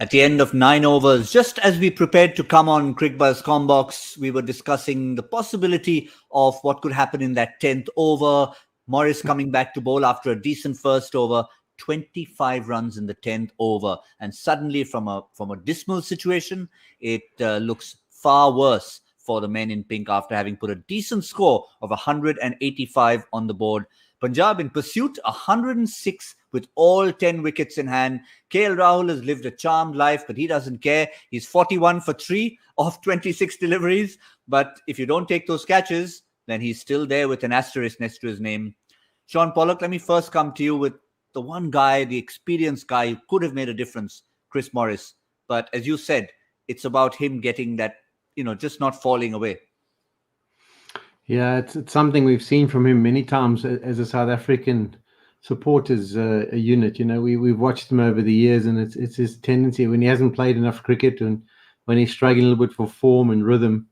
At the end of 9 overs, just as we prepared to come on Cricbuzz Comm Box, we were discussing the possibility of what could happen in that 10th over. Morris coming back to bowl after a decent first over, 25 runs in the 10th over. And suddenly from a dismal situation, it looks far worse for the men in pink after having put a decent score of 185 on the board. Punjab in pursuit, 106 with all 10 wickets in hand. KL Rahul has lived a charmed life, but he doesn't care. He's 41 for 3 of 26 deliveries. But if you don't take those catches, then he's still there with an asterisk next to his name. Shaun Pollock, let me first come to you with the one guy, the experienced guy who could have made a difference, Chris Morris. But as you said, it's about him getting that, just not falling away. Yeah, it's something we've seen from him many times as a South African supporters unit. We've watched him over the years, and it's his tendency when he hasn't played enough cricket and when he's struggling a little bit for form and rhythm.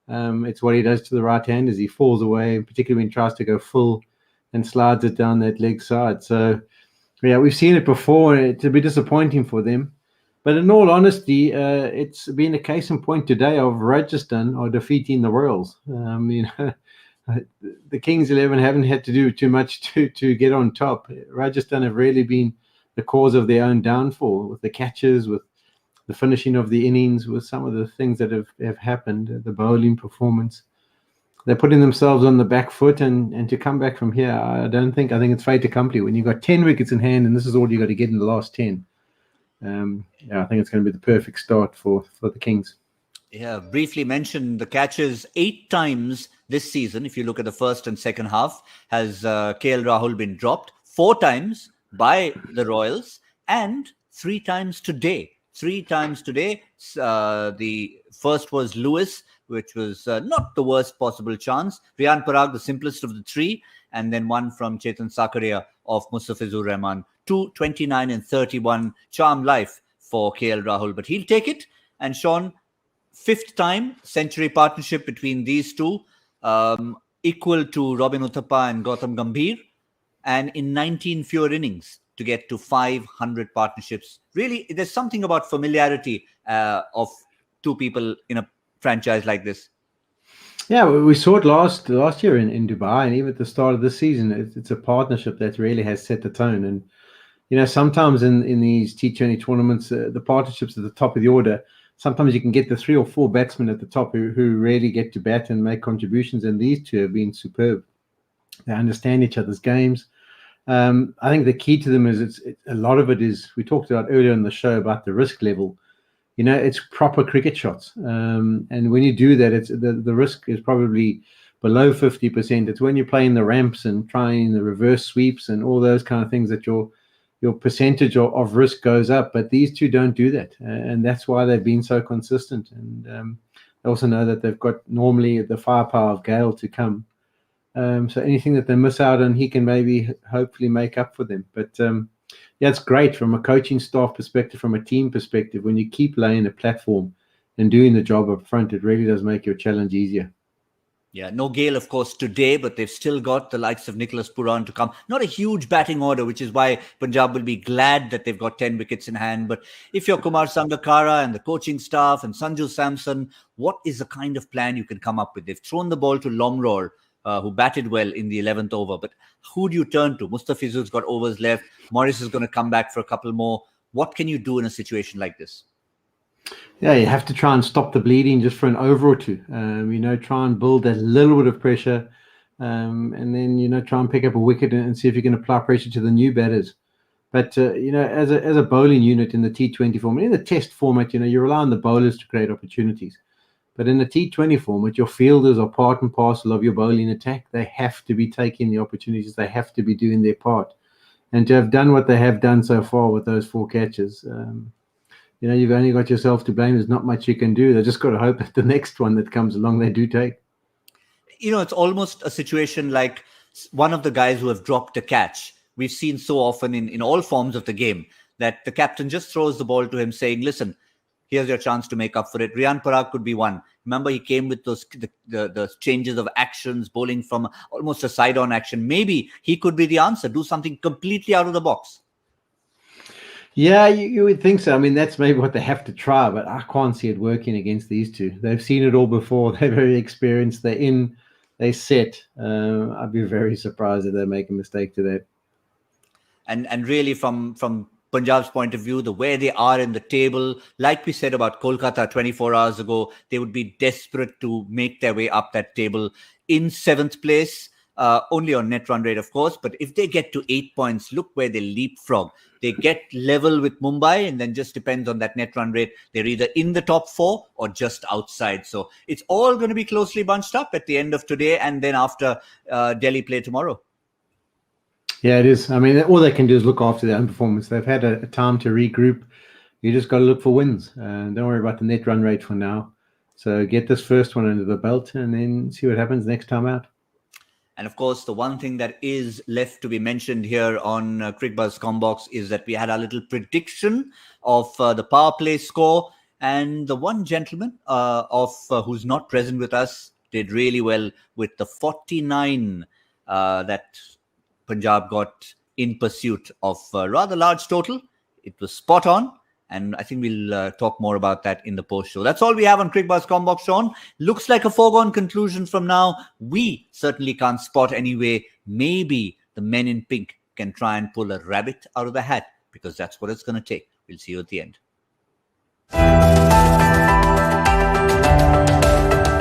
It's what he does to the right hand as he falls away, particularly when he tries to go full and slides it down that leg side. So, yeah, we've seen it before. It's a bit disappointing for them. But in all honesty, it's been a case in point today of Rajasthan are defeating the Royals. The Kings 11 haven't had to do too much to get on top. Rajasthan have really been the cause of their own downfall with the catches, with the finishing of the innings, with some of the things that have happened, the bowling performance. They're putting themselves on the back foot, and to come back from here, I think it's fait accompli. When you've got 10 wickets in hand and this is all you got to get in the last 10. I think it's going to be the perfect start for the Kings. Yeah, briefly mentioned the catches 8 times this season. If you look at the first and second half, has KL Rahul been dropped 4 times by the Royals and 3 times today. 3 times today. The first was Lewis, which was not the worst possible chance. Riyan Parag, the simplest of the 3, and then one from Chetan Sakaria of Mustafizur Rahman. 2, 29 and 31. Charm life for KL Rahul, but he'll take it. And Shaun, 5th time century partnership between these two, equal to Robin Uthappa and Gautam Gambhir, and in 19 fewer innings to get to 500 partnerships. Really, there's something about familiarity of 2 people in a franchise like this. Yeah, we saw it last year in Dubai, and even at the start of this season, it's a partnership that really has set the tone. And sometimes in these T20 tournaments, the partnerships at the top of the order, sometimes you can get the 3 or 4 batsmen at the top who really get to bat and make contributions, and these 2 have been superb. They understand each other's games. I think the key to them is a lot of it is, we talked about earlier in the show about the risk level. It's proper cricket shots. And when you do that, the risk is probably below 50%. It's when you're playing the ramps and trying the reverse sweeps and all those kind of things that your percentage of risk goes up. But these 2 don't do that. And that's why they've been so consistent. And they also know that they've got normally the firepower of Gale to come. So anything that they miss out on, he can hopefully make up for them. But yeah, it's great from a coaching staff perspective, from a team perspective. When you keep laying a platform and doing the job up front, it really does make your challenge easier. Yeah, no Gale, of course, today, but they've still got the likes of Nicholas Pooran to come. Not a huge batting order, which is why Punjab will be glad that they've got 10 wickets in hand. But if you're Kumar Sangakkara and the coaching staff and Sanju Samson, what is the kind of plan you can come up with? They've thrown the ball to Lomror, who batted well in the 11th over. But who do you turn to? Mustafizur's got overs left. Morris is going to come back for a couple more. What can you do in a situation like this? Yeah, you have to try and stop the bleeding just for an over or 2. Try and build a little bit of pressure, and then try and pick up a wicket and see if you can apply pressure to the new batters. But as a bowling unit in the T20 format, in the Test format, you rely on the bowlers to create opportunities. But in the T20 format, your fielders are part and parcel of your bowling attack. They have to be taking the opportunities. They have to be doing their part. And to have done what they have done so far with those 4 catches, you've only got yourself to blame. There's not much you can do. They just got to hope that the next one that comes along, they do take. It's almost a situation like one of the guys who have dropped a catch. We've seen so often in all forms of the game that the captain just throws the ball to him saying, listen, here's your chance to make up for it. Riyan Parag could be one. Remember, he came with the changes of actions, bowling from almost a side-on action. Maybe he could be the answer. Do something completely out of the box. Yeah, you would think so. I mean, that's maybe what they have to try, but I can't see it working against these two. They've seen it all before. They're very experienced. They're in, they set. I'd be very surprised if they make a mistake today. And really from Punjab's point of view, the way they are in the table, like we said about Kolkata 24 hours ago, they would be desperate to make their way up that table in 7th place, only on net run rate, of course. But if they get to 8 points, look where they leapfrog. They get level with Mumbai, and then just depends on that net run rate. They're either in the top 4 or just outside. So it's all going to be closely bunched up at the end of today, and then after Delhi play tomorrow. Yeah, it is. I mean, all they can do is look after their own performance. They've had a time to regroup. You just got to look for wins. Don't worry about the net run rate for now. So get this first one under the belt and then see what happens next time out. And of course, the one thing that is left to be mentioned here on Cricbuzz Comm Box is that we had our little prediction of the power play score. And the one gentleman who's not present with us did really well with the 49 that Punjab got in pursuit of a rather large total. It was spot on. And I think we'll talk more about that in the post show. That's all we have on Cricbuzz Comm Box, Shaun. Looks like a foregone conclusion from now. We certainly can't spot anyway. Maybe the men in pink can try and pull a rabbit out of the hat, because that's what it's going to take. We'll see you at the end.